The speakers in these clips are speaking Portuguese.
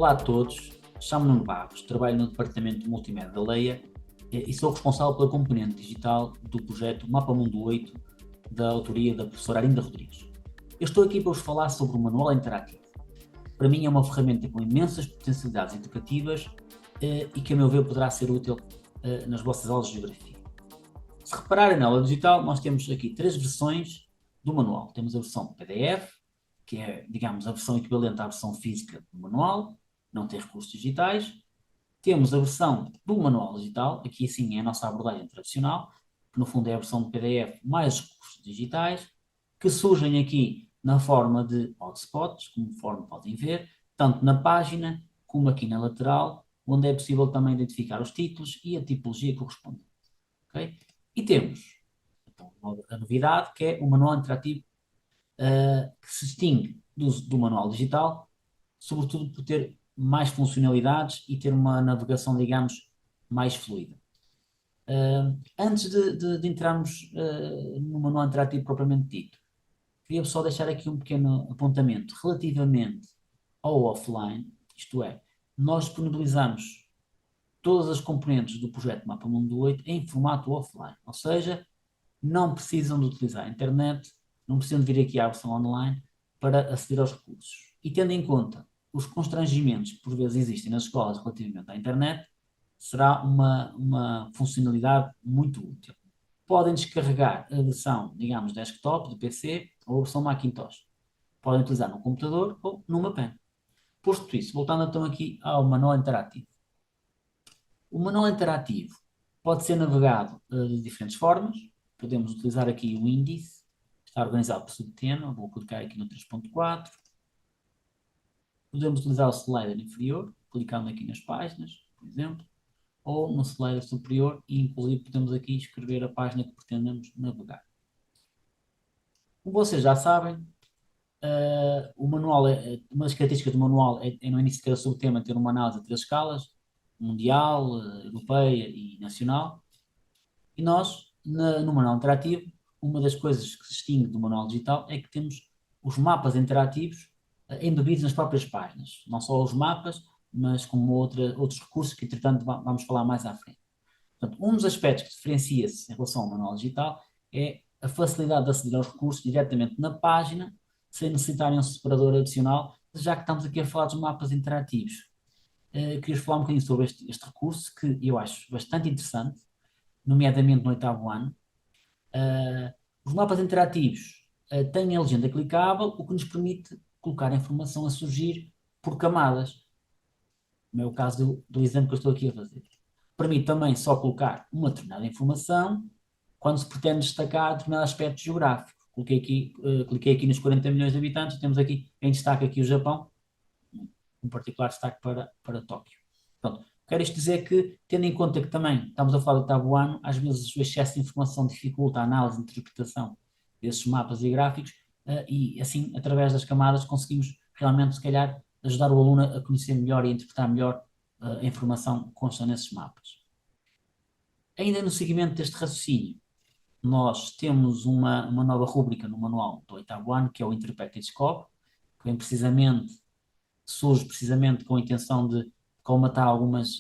Olá a todos, chamo-me Nuno Barros, trabalho no Departamento de Multimédia da Leia e sou responsável pela componente digital do projeto Mapa Mundo 8, da autoria da professora Arinda Rodrigues. Eu estou aqui para vos falar sobre o Manual Interativo. Para mim é uma ferramenta com imensas potencialidades educativas e que, a meu ver, poderá ser útil nas vossas aulas de Geografia. Se repararem na aula digital, nós temos aqui 3 versões do manual. Temos a versão PDF, que é, digamos, a versão equivalente à versão física do manual, não tem recursos digitais. Temos a versão do manual digital, aqui sim é a nossa abordagem tradicional, que no fundo é a versão do PDF mais recursos digitais, que surgem aqui na forma de hotspots, conforme podem ver, tanto na página como aqui na lateral, onde é possível também identificar os títulos e a tipologia correspondente. Okay? E temos então, a novidade, que é o manual interativo, que se distingue do manual digital, sobretudo por ter mais funcionalidades e ter uma navegação, digamos, mais fluida. Antes de entrarmos no manual interativo propriamente dito, queria só deixar aqui um pequeno apontamento relativamente ao offline, isto é, nós disponibilizamos todas as componentes do projeto Mapa Mundo 8 em formato offline, ou seja, não precisam de utilizar a internet, não precisam de vir aqui à versão online para aceder aos recursos. E tendo em conta os constrangimentos que por vezes existem nas escolas relativamente à internet, será uma funcionalidade muito útil. Podem descarregar a versão, digamos, desktop do PC ou a versão Macintosh. Podem utilizar no computador ou numa pen. Posto isso, voltando então aqui ao manual interativo. O manual interativo pode ser navegado de diferentes formas. Podemos utilizar aqui o índice, está organizado por subtema, vou clicar aqui no 3.4. Podemos utilizar o slider inferior, clicando aqui nas páginas, por exemplo, ou no slider superior e inclusive podemos aqui escrever a página que pretendemos navegar. Como vocês já sabem, o manual uma das características do manual é no início de cada subtema ter uma análise a 3 escalas, mundial, europeia e nacional. E nós, no manual interativo, uma das coisas que se distingue do manual digital é que temos os mapas interativos embebidos nas próprias páginas. Não só os mapas, mas como outros recursos que, entretanto, vamos falar mais à frente. Portanto, um dos aspectos que diferencia-se em relação ao manual digital é a facilidade de aceder aos recursos diretamente na página, sem necessitarem um separador adicional, já que estamos aqui a falar dos mapas interativos. Queria falar um bocadinho sobre este recurso, que eu acho bastante interessante, nomeadamente no 8º ano. Os mapas interativos têm a legenda clicável, o que nos permite colocar a informação a surgir por camadas. No meu caso do exemplo que eu estou aqui a fazer. Permite também só colocar uma determinada informação quando se pretende destacar determinado aspecto geográfico. Cliquei aqui nos 40 milhões de habitantes, temos aqui em destaque aqui o Japão, um particular destaque para Tóquio. Pronto. Quero isto dizer que, tendo em conta que também estamos a falar do 8º ano, às vezes o excesso de informação dificulta a análise e interpretação desses mapas e gráficos, e assim, através das camadas, conseguimos realmente, se calhar, ajudar o aluno a conhecer melhor e a interpretar melhor a informação que consta nesses mapas. Ainda no seguimento deste raciocínio, nós temos uma nova rúbrica no manual do 8º ano, que é o Interpreted Scope, que surge precisamente com a intenção de colmatar algumas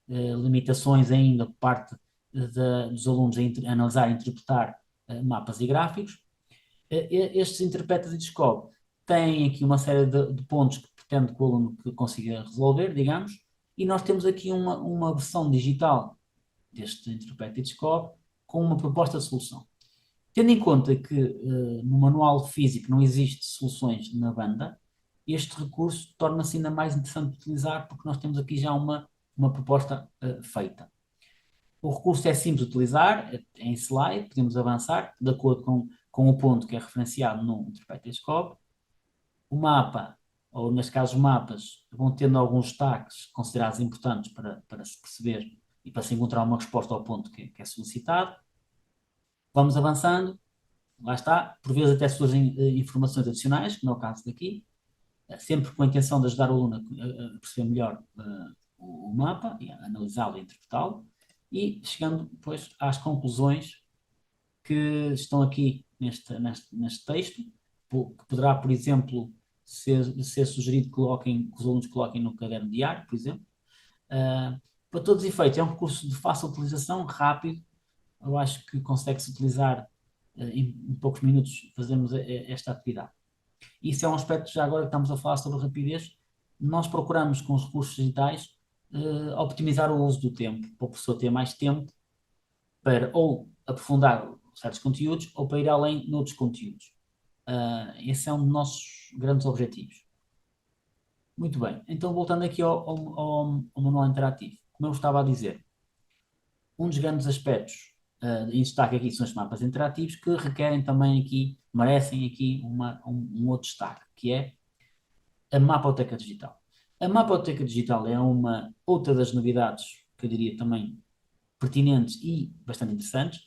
limitações ainda por parte dos alunos a analisar e interpretar mapas e gráficos. Estes Interpreted Scope têm aqui uma série de pontos que pretende que o aluno consiga resolver, digamos, e nós temos aqui uma versão digital deste Interpreted Scope com uma proposta de solução. Tendo em conta que no manual físico não existe soluções na banda, este recurso torna-se ainda mais interessante de utilizar porque nós temos aqui já uma proposta feita. O recurso é simples de utilizar, é em slide, podemos avançar de acordo com o ponto que é referenciado no Interpreted Scope. O mapa, ou neste caso os mapas, vão tendo alguns destaques considerados importantes para se perceber e para se encontrar uma resposta ao ponto que é solicitado. Vamos avançando, lá está, por vezes até surgem informações adicionais, como é o caso daqui, sempre com a intenção de ajudar o aluno a perceber melhor o mapa, e a analisá-lo e interpretá-lo, e chegando depois às conclusões que estão aqui neste texto, que poderá, por exemplo, ser sugerido que os alunos coloquem no caderno diário, por exemplo. Para todos os efeitos, é um recurso de fácil utilização, rápido. Eu acho que consegue-se utilizar em poucos minutos, fazemos esta atividade. Isso é um aspecto, já agora que estamos a falar sobre rapidez, nós procuramos com os recursos digitais optimizar o uso do tempo, para o professor ter mais tempo para ou aprofundar certos conteúdos ou para ir além noutros conteúdos. Esse é um dos nossos grandes objetivos. Muito bem, então voltando aqui ao manual interativo, como eu estava a dizer, um dos grandes aspectos em destaque aqui são os mapas interativos que requerem também aqui, merecem aqui um outro destaque, que é a mapoteca digital. A mapoteca digital é uma outra das novidades que eu diria também pertinentes e bastante interessantes.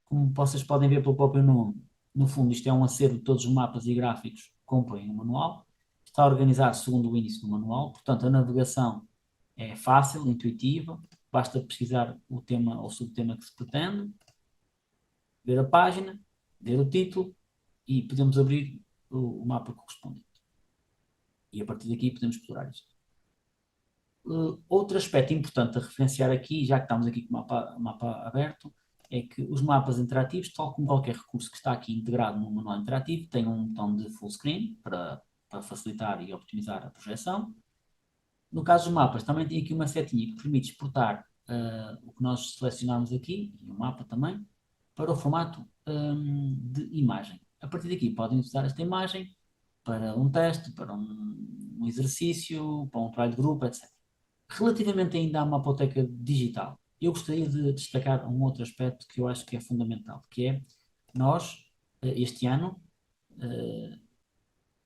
Como vocês podem ver pelo próprio nome, no fundo isto é um acervo de todos os mapas e gráficos que compõem o manual. Está organizado segundo o índice do manual, portanto a navegação é fácil, intuitiva, basta pesquisar o tema ou subtema que se pretende, ver a página, ver o título e podemos abrir o mapa correspondente. E a partir daqui podemos explorar isto. Outro aspecto importante a referenciar aqui, já que estamos aqui com o mapa aberto, é que os mapas interativos, tal como qualquer recurso que está aqui integrado no manual interativo, tem um botão de full screen para facilitar e optimizar a projeção. No caso dos mapas, também tem aqui uma setinha que permite exportar o que nós selecionamos aqui, e o mapa também, para o formato de imagem. A partir daqui podem usar esta imagem para um teste, para um exercício, para um trabalho de grupo, etc. Relativamente ainda à mapoteca digital, eu gostaria de destacar um outro aspecto que eu acho que é fundamental, que é nós, este ano,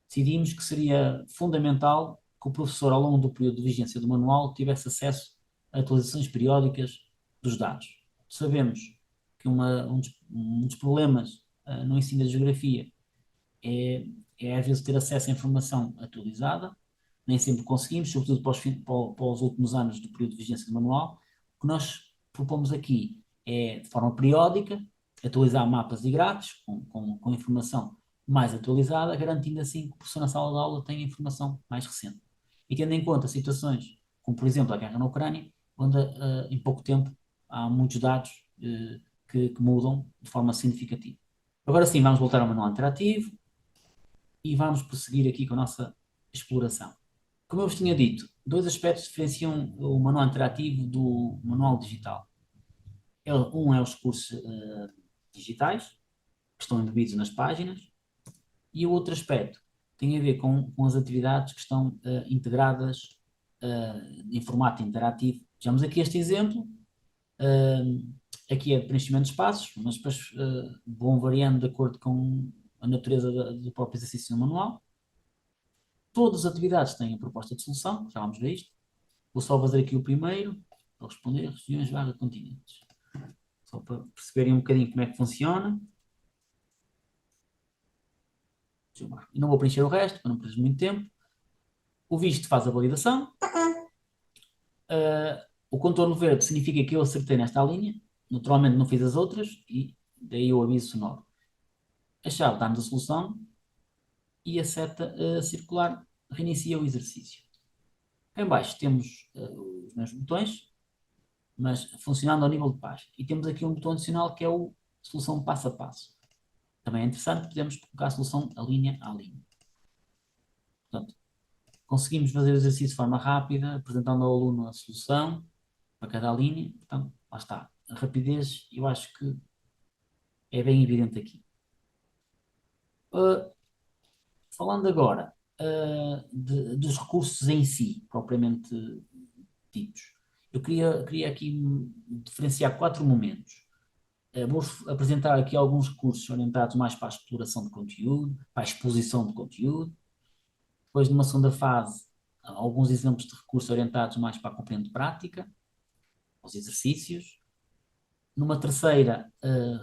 decidimos que seria fundamental que o professor, ao longo do período de vigência do manual, tivesse acesso a atualizações periódicas dos dados. Sabemos que um dos problemas no ensino da geografia é às vezes ter acesso à informação atualizada, nem sempre conseguimos, sobretudo para os últimos anos do período de vigência do manual. O que nós propomos aqui é, de forma periódica, atualizar mapas e gráficos com informação mais atualizada, garantindo assim que o professor na sala de aula tenha informação mais recente. E tendo em conta situações como, por exemplo, a guerra na Ucrânia, onde em pouco tempo há muitos dados que mudam de forma significativa. Agora sim, vamos voltar ao manual interativo e vamos prosseguir aqui com a nossa exploração. Como eu vos tinha dito, dois aspectos diferenciam o manual interativo do manual digital. Um é os recursos digitais, que estão embebidos nas páginas, e o outro aspecto tem a ver com as atividades que estão integradas em formato interativo. Vejamos aqui este exemplo. Aqui é de preenchimento de espaços, mas depois vão variando de acordo com a natureza do próprio exercício no manual. Todas as atividades têm a proposta de solução, já vamos ver isto. Vou só fazer aqui o primeiro, para responder regiões continentes. Só para perceberem um bocadinho como é que funciona. E não vou preencher o resto, para não perder muito tempo. O visto faz a validação. O contorno verde significa que eu acertei nesta linha. Naturalmente não fiz as outras e daí o aviso sonoro. A chave dá-nos a solução e a seta circular reinicia o exercício. Em baixo temos os mesmos botões, mas funcionando ao nível de página. E temos aqui um botão adicional que é o solução passo a passo. Também é interessante, podemos colocar a solução a linha a linha. Portanto, conseguimos fazer o exercício de forma rápida, apresentando ao aluno a solução para cada linha. Portanto, lá está. A rapidez, eu acho que é bem evidente aqui. Falando agora dos recursos em si, propriamente ditos, eu queria aqui diferenciar 4 momentos. Vou apresentar aqui alguns recursos orientados mais para a exploração de conteúdo, para a exposição de conteúdo. Depois, numa segunda fase, alguns exemplos de recursos orientados mais para a componente prática, os exercícios. Numa terceira,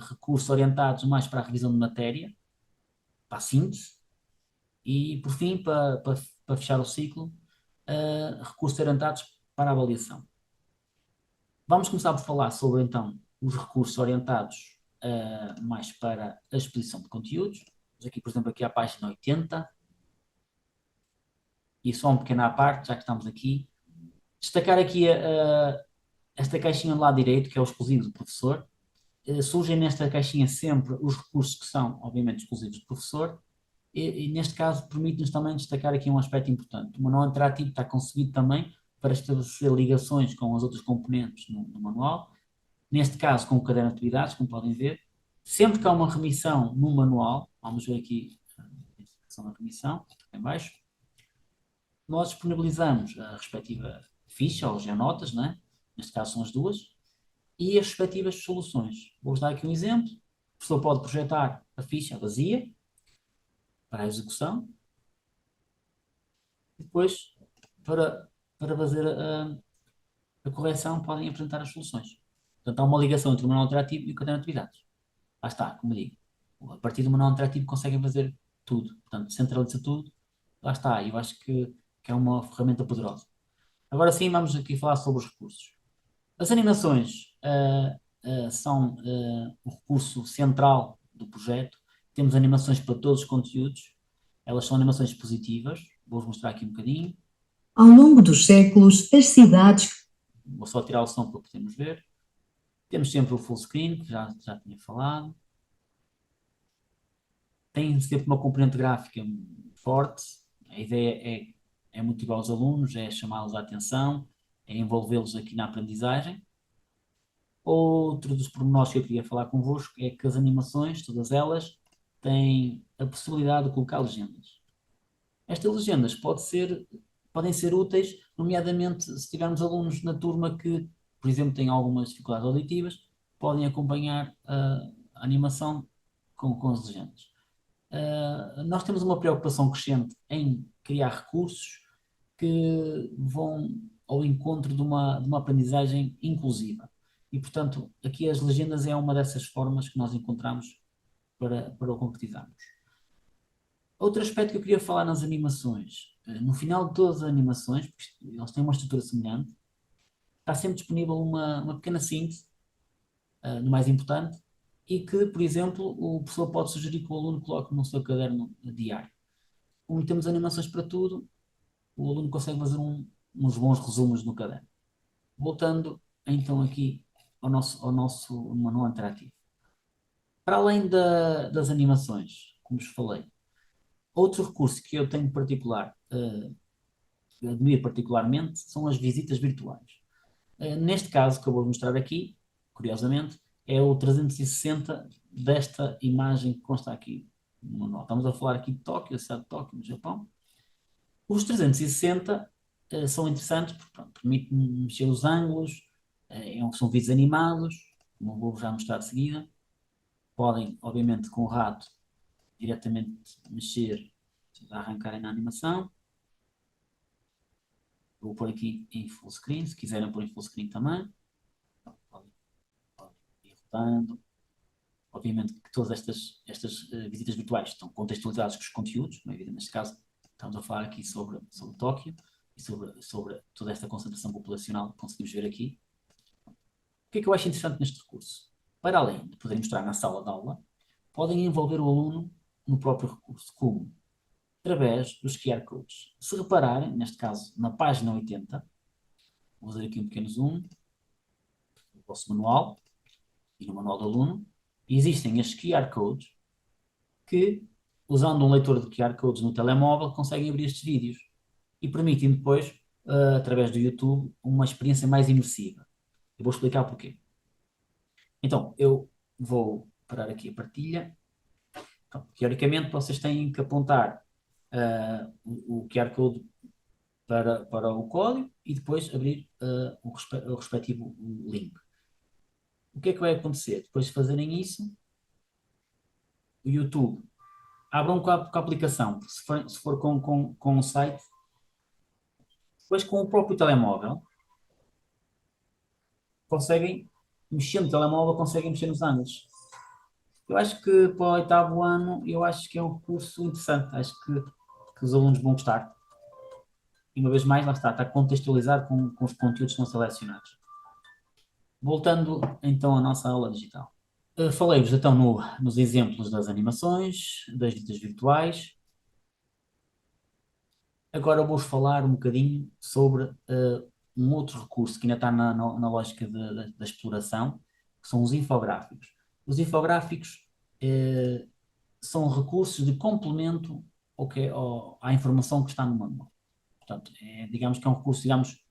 recursos orientados mais para a revisão de matéria, para a síntese. E, por fim, para fechar o ciclo, recursos orientados para a avaliação. Vamos começar por falar sobre, então, os recursos orientados mais para a exposição de conteúdos. Aqui, por exemplo, aqui à página 80. e só um pequeno à parte, já que estamos aqui, destacar aqui esta caixinha do lado direito, que é o exclusivo do professor. Surgem nesta caixinha sempre os recursos que são, obviamente, exclusivos do professor, e neste caso permite-nos também destacar aqui um aspecto importante. O manual interativo está concebido também para estabelecer ligações com as outras componentes no manual, neste caso com o caderno de atividades, como podem ver. Sempre que há uma remissão no manual, vamos ver aqui a indicação da remissão, em baixo, nós disponibilizamos a respectiva ficha ou geonotas, né? Neste caso são as duas, e as respectivas soluções. Vou-vos dar aqui um exemplo. O professor pode projetar a ficha vazia para a execução e depois, para fazer a correção, podem apresentar as soluções. Portanto, há uma ligação entre o manual interativo e o caderno de atividades. Lá está, como digo. A partir do manual interativo conseguem fazer tudo. Portanto, centraliza tudo. Lá está. Eu acho que é uma ferramenta poderosa. Agora sim, vamos aqui falar sobre os recursos. As animações são o recurso central do projeto. Temos animações para todos os conteúdos. Elas são animações positivas. Vou-vos mostrar aqui um bocadinho. Ao longo dos séculos, as cidades. Vou só tirar o som para podermos ver. Temos sempre o full screen, que já tinha falado. Tem sempre uma componente gráfica forte. A ideia é motivar os alunos, é chamá-los à atenção, é envolvê-los aqui na aprendizagem. Outro dos pormenores que eu queria falar convosco é que as animações, todas elas, têm a possibilidade de colocar legendas. Estas legendas podem ser úteis, nomeadamente se tivermos alunos na turma que, por exemplo, têm algumas dificuldades auditivas, podem acompanhar a animação com as legendas. Nós temos uma preocupação crescente em criar recursos que vão ao encontro de uma aprendizagem inclusiva. E, portanto, aqui as legendas é uma dessas formas que nós encontramos para o concretizarmos. Outro aspecto que eu queria falar nas animações, no final de todas as animações, porque eles têm uma estrutura semelhante, está sempre disponível uma pequena síntese do mais importante e que, por exemplo, o professor pode sugerir que o aluno coloque no seu caderno diário. Como temos animações para tudo, o aluno consegue fazer uns bons resumos no caderno. Voltando então aqui ao nosso manual interativo. Para além das animações, como vos falei, outro recurso que eu tenho particular, que admiro particularmente, são as visitas virtuais. Neste caso que eu vou mostrar aqui, curiosamente, é o 360 desta imagem que consta aqui no manual. Estamos a falar aqui de Tóquio, a cidade de Tóquio, no Japão. Os 360 são interessantes porque permitem mexer os ângulos, são vídeos animados, como vou já mostrar de seguida. Podem, obviamente, com o rato, diretamente mexer, arrancarem na animação. Vou pôr aqui em full screen, se quiserem pôr em full screen também. Podem ir rotando. Obviamente que todas estas visitas virtuais estão contextualizadas com os conteúdos, não é evidente, neste caso estamos a falar aqui sobre Tóquio e sobre toda esta concentração populacional que conseguimos ver aqui. O que é que eu acho interessante neste recurso? Para além de poderem mostrar na sala de aula, podem envolver o aluno no próprio recurso, como? Através dos QR Codes. Se repararem, neste caso, na página 80, vou fazer aqui um pequeno zoom, no vosso manual e no manual do aluno, existem estes QR Codes que, usando um leitor de QR Codes no telemóvel, conseguem abrir estes vídeos e permitem depois, através do YouTube, uma experiência mais imersiva. Eu vou explicar porquê. Então, eu vou parar aqui a partilha. Então, teoricamente, vocês têm que apontar o QR Code para o código e depois abrir o respectivo link. O que é que vai acontecer? Depois de fazerem isso, o YouTube abram com a aplicação, se for com o site, depois com o próprio telemóvel, conseguem, mexendo no telemóvel, conseguem mexer nos ângulos. Eu acho que para o 8º ano, eu acho que é um recurso interessante, acho que os alunos vão gostar. E uma vez mais, lá está contextualizado com os conteúdos que são selecionados. Voltando então à nossa aula digital. Falei-vos então nos exemplos das animações, das visitas virtuais. Agora eu vou falar um bocadinho sobre um outro recurso que ainda está na lógica da exploração, que são os infográficos. Os infográficos são recursos de complemento à informação que está no manual. Portanto, digamos que é um recurso, digamos,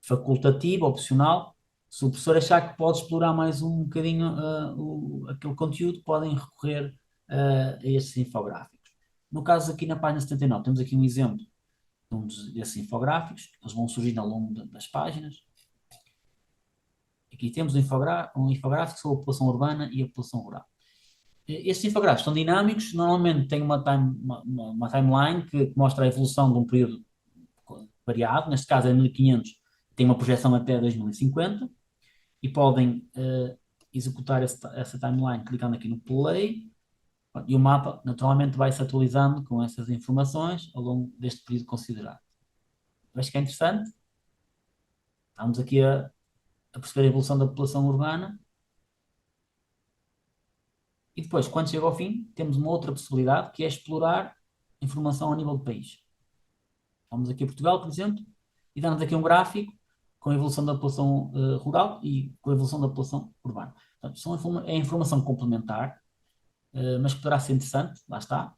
facultativo, opcional. Se o professor achar que pode explorar mais um bocadinho aquele conteúdo, podem recorrer a estes infográficos. No caso aqui na página 79, temos aqui um exemplo de desses infográficos, eles vão surgindo ao longo das páginas. Aqui temos um infográfico sobre a população urbana e a população rural. Estes infográficos são dinâmicos, normalmente têm uma timeline que mostra a evolução de um período variado, neste caso é 1500, tem uma projeção até 2050, e podem executar essa timeline clicando aqui no play, e o mapa naturalmente vai se atualizando com essas informações ao longo deste período considerado. Acho que é interessante. Estamos aqui a perceber a evolução da população urbana. E depois, quando chega ao fim, temos uma outra possibilidade, que é explorar informação a nível do país. Vamos aqui a Portugal, por exemplo, e dá-nos aqui um gráfico com a evolução da população rural e com a evolução da população urbana. Portanto, é informação complementar, mas que poderá ser interessante, lá está,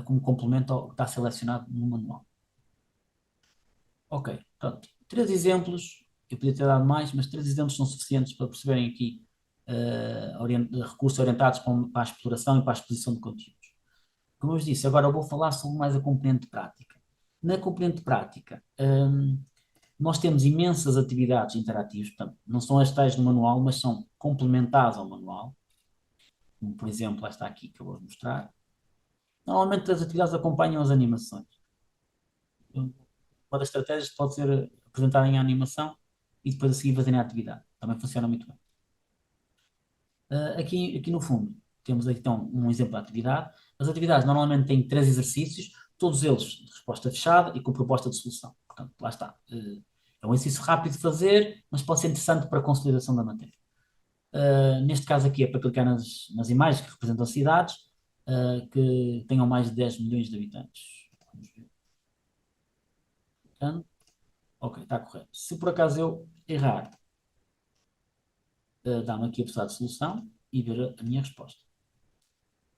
como complemento ao que está selecionado no manual. Ok, pronto. 3 exemplos, eu podia ter dado mais, mas 3 exemplos são suficientes para perceberem aqui recursos orientados para a exploração e para a exposição de conteúdos. Como eu vos disse, agora eu vou falar sobre mais a componente prática. Na componente prática, nós temos imensas atividades interativas, portanto, não são as tais do manual, mas são complementares ao manual. Como, por exemplo, esta aqui que eu vou mostrar. Normalmente as atividades acompanham as animações. Uma das estratégias pode ser apresentarem a animação e depois a seguir fazerem a atividade. Também funciona muito bem. Aqui no fundo, temos aqui, então um exemplo de atividade. As atividades normalmente têm 3 exercícios, todos eles de resposta fechada e com proposta de solução. Portanto, lá está. É um exercício rápido de fazer, mas pode ser interessante para a consolidação da matéria. Neste caso aqui é para clicar nas imagens que representam cidades que tenham mais de 10 milhões de habitantes. Vamos ver. Ok, está correto. Se por acaso eu errar, dá-me aqui a possibilidade de solução e ver a minha resposta.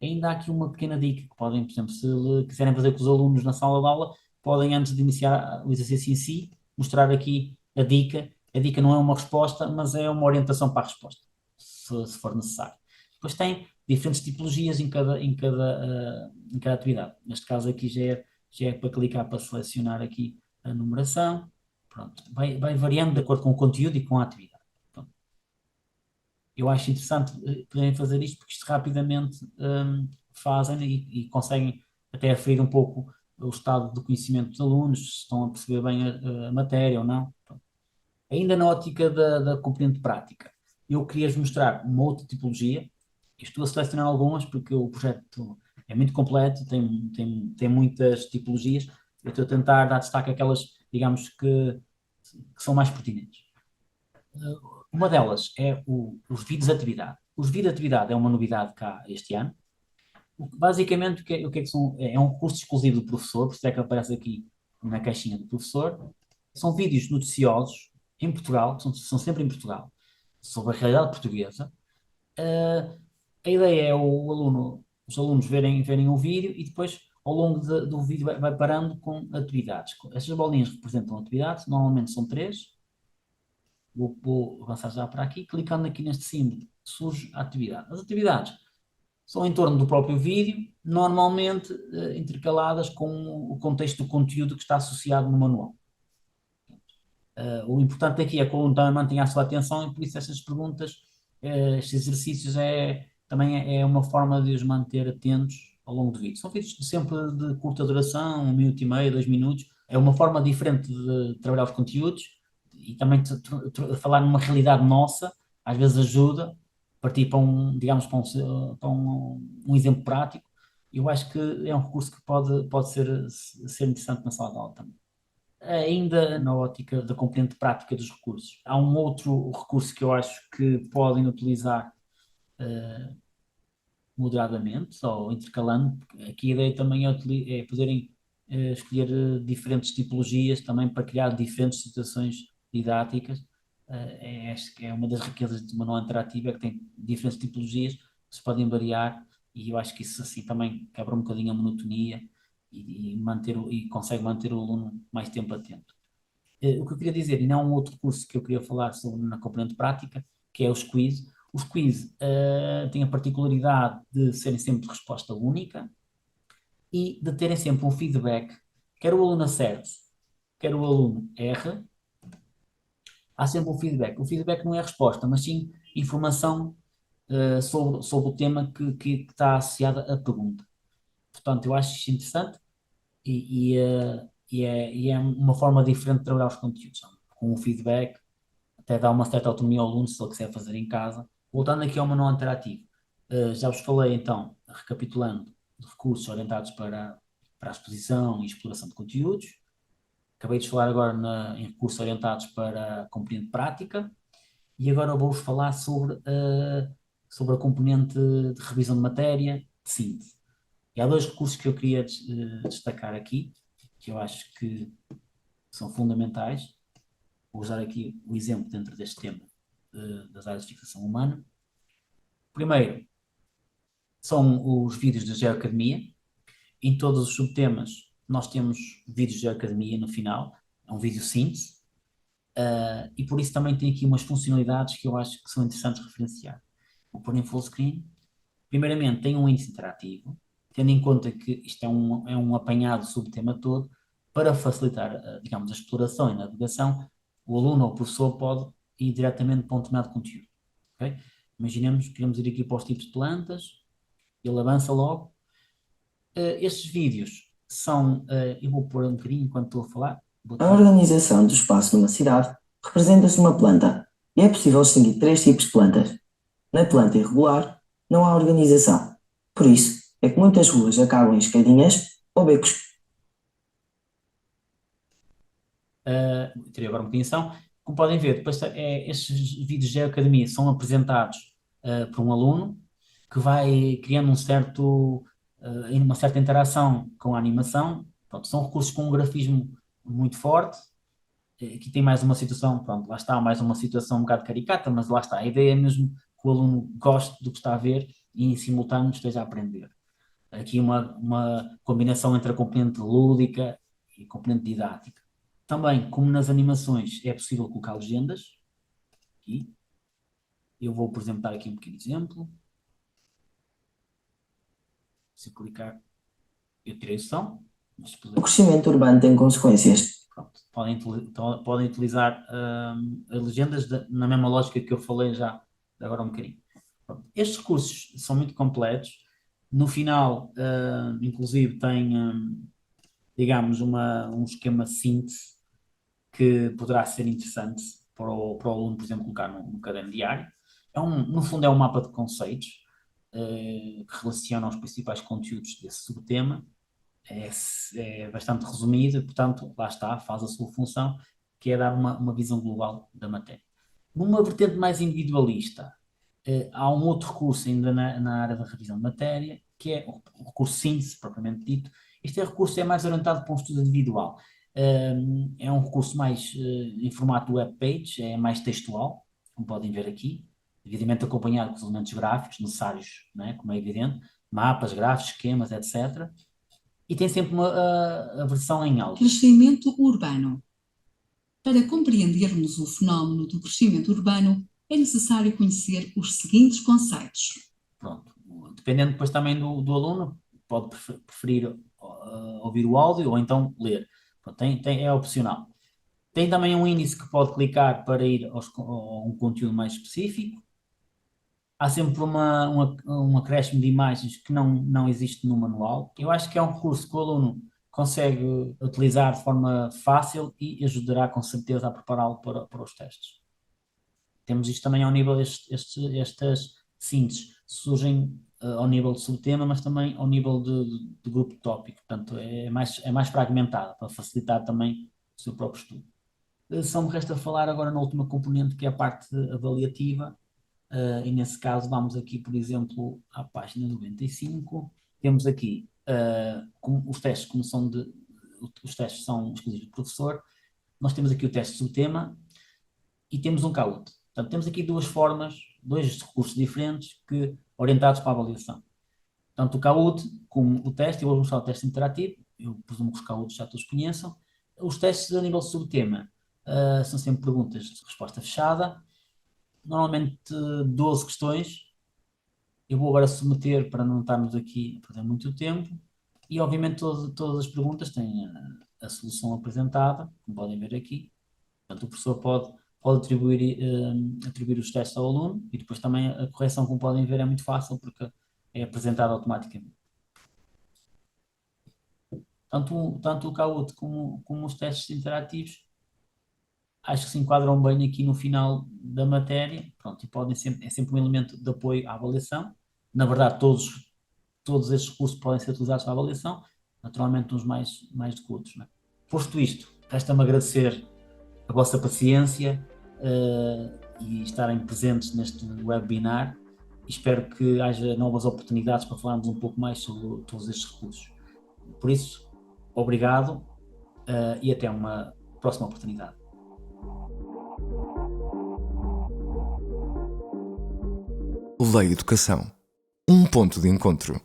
Ainda há aqui uma pequena dica que podem, por exemplo, se quiserem fazer com os alunos na sala de aula, podem, antes de iniciar o exercício em si, mostrar aqui a dica. A dica não é uma resposta, mas é uma orientação para a resposta, se for necessário. Depois tem diferentes tipologias em cada atividade. Neste caso aqui já é para clicar para selecionar aqui a numeração. Pronto, vai variando de acordo com o conteúdo e com a atividade. Eu acho interessante poderem fazer isto, porque isto rapidamente fazem e conseguem até aferir um pouco o estado de conhecimento dos alunos, se estão a perceber bem a matéria ou não. Pronto. Ainda na ótica da componente prática, eu queria-vos mostrar uma outra tipologia. Eu estou a selecionar algumas porque o projeto é muito completo, tem muitas tipologias. Eu estou a tentar dar destaque àquelas, digamos, que são mais pertinentes. Uma delas é os vídeos de atividade. Os vídeos de atividade é uma novidade cá este ano. Basicamente, o que é que são? É um recurso exclusivo do professor, por isso é que aparece aqui na caixinha do professor. São vídeos noticiosos em Portugal, são sempre em Portugal, sobre a realidade portuguesa. A ideia é os alunos verem o vídeo e depois, ao longo do vídeo, vai parando com atividades. Estas bolinhas representam atividades, normalmente são 3. Vou avançar já para aqui, clicando aqui neste símbolo, surge a atividade. As atividades são em torno do próprio vídeo, normalmente intercaladas com o contexto do conteúdo que está associado no manual. O importante aqui é que o aluno também mantenha a sua atenção e por isso estas perguntas, estes exercícios também é uma forma de os manter atentos ao longo do vídeo. São vídeos sempre de curta duração, 1 minuto e meio, 2 minutos. É uma forma diferente de trabalhar os conteúdos e também falar numa realidade nossa, às vezes ajuda, partir para digamos, para um exemplo prático. Eu acho que é um recurso que pode ser interessante na sala de aula também. Ainda na ótica da componente prática dos recursos, há um outro recurso que eu acho que podem utilizar moderadamente ou intercalando. Aqui a ideia também é poderem escolher diferentes tipologias também para criar diferentes situações didáticas. Acho que é uma das riquezas de manual interativo, é que tem diferentes tipologias que se podem variar, e eu acho que isso assim também quebra um bocadinho a monotonia e consegue manter o aluno mais tempo atento. O que eu queria dizer, e não um outro curso que eu queria falar sobre na componente prática, que é os quiz. Os quiz têm a particularidade de serem sempre de resposta única e de terem sempre um feedback, quer o aluno acerte, quer o aluno erre, há sempre um feedback. O feedback não é a resposta, mas sim informação sobre o tema que está associada à pergunta. Portanto, eu acho isso interessante e é uma forma diferente de trabalhar os conteúdos. Com o feedback, até dá uma certa autonomia ao aluno se ele quiser fazer em casa. Voltando aqui ao manual interativo, já vos falei então, recapitulando, de recursos orientados para a exposição e exploração de conteúdos. Acabei de falar agora em recursos orientados para a componente prática e agora vou-vos falar sobre a componente de revisão de matéria, de síntese. E há dois recursos que eu queria destacar aqui, que eu acho que são fundamentais. Vou usar aqui o exemplo dentro deste tema das áreas de fixação humana. Primeiro, são os vídeos da Geoacademia. Em todos os subtemas, nós temos vídeos de Geoacademia no final, é um vídeo síntese, e por isso também tem aqui umas funcionalidades que eu acho que são interessantes referenciar. Vou pôr em full screen. Primeiramente, tem um índice interativo, tendo em conta que isto é um apanhado sobre o tema todo, para facilitar, digamos, a exploração e a navegação, o aluno ou o professor pode ir diretamente para um determinado conteúdo. Okay? Imaginemos que queremos ir aqui para os tipos de plantas, ele avança logo. Estes vídeos são, eu vou pôr um bocadinho enquanto estou a falar. A organização do espaço numa cidade representa-se uma planta, e é possível distinguir três tipos de plantas. Na planta irregular, não há organização. Por isso, é que muitas ruas acabam em escadinhas ou becos. Terei agora uma definição. Como podem ver, depois estes vídeos de academia são apresentados por um aluno que vai criando uma certa interação com a animação. Pronto, são recursos com um grafismo muito forte. Aqui tem mais uma situação, pronto, lá está, mais uma situação um bocado caricata, mas lá está, a ideia é mesmo que o aluno goste do que está a ver e em simultâneo esteja a aprender. Aqui uma combinação entre a componente lúdica e a componente didática. Também, como nas animações, é possível colocar legendas. Aqui. Eu vou, por exemplo, dar aqui um pequeno exemplo. Se clicar, eu tirei o som. O crescimento urbano tem consequências. Pronto, podem utilizar as legendas na mesma lógica que eu falei já agora um bocadinho. Pronto, estes recursos são muito completos. No final, inclusive, tem, digamos, um esquema de síntese que poderá ser interessante para o aluno, por exemplo, colocar no caderno diário. No fundo, é um mapa de conceitos que relaciona os principais conteúdos desse subtema. É bastante resumido e, portanto, lá está, faz a sua função, que é dar uma visão global da matéria. Numa vertente mais individualista, há um outro recurso ainda na área da revisão de matéria, que é o recurso síntese, propriamente dito. Este recurso é mais orientado para um estudo individual. É um recurso mais em formato web page, é mais textual, como podem ver aqui, devidamente acompanhado com os elementos gráficos necessários, né, como é evidente, mapas, gráficos, esquemas, etc. E tem sempre a versão em áudio. Crescimento urbano. Para compreendermos o fenómeno do crescimento urbano, é necessário conhecer os seguintes conceitos. Pronto. Dependendo depois também do aluno, pode preferir ouvir o áudio ou então ler. Pronto, é opcional. Tem também um índice que pode clicar para ir a um conteúdo mais específico. Há sempre um acréscimo de imagens que não existe no manual. Eu acho que é um recurso que o aluno consegue utilizar de forma fácil e ajudará com certeza a prepará-lo para os testes. Temos isto também ao nível, estas sínteses surgem ao nível de subtema, mas também ao nível de grupo tópico. Portanto, é mais fragmentado para facilitar também o seu próprio estudo. Só me resta falar agora na última componente, que é a parte avaliativa. E nesse caso vamos aqui, por exemplo, à página 95. Temos aqui os testes como são os testes são exclusivos do professor. Nós temos aqui o teste sobre tema e temos um CAUT. Portanto, temos aqui duas formas, dois recursos diferentes orientados para a avaliação. Tanto o CAUT como o teste, eu vou mostrar o teste interativo, eu presumo que os CAUTs já todos conheçam. Os testes a nível de subtema são sempre perguntas de resposta fechada, normalmente 12 questões. Eu vou agora submeter para não estarmos aqui a perder muito tempo e obviamente todas as perguntas têm a solução apresentada, como podem ver aqui. Portanto, o professor pode atribuir os testes ao aluno e depois também a correção, como podem ver, é muito fácil porque é apresentada automaticamente. Tanto o CAUT como os testes interativos acho que se enquadram bem aqui no final da matéria. Pronto, e é sempre um elemento de apoio à avaliação. Na verdade, todos estes recursos podem ser utilizados para a avaliação, naturalmente uns mais do que outros. Não é? Posto isto, resta-me agradecer a vossa paciência e estarem presentes neste webinar. Espero que haja novas oportunidades para falarmos um pouco mais sobre todos estes recursos. Por isso, obrigado e até uma próxima oportunidade. Lei Educação. Um ponto de encontro.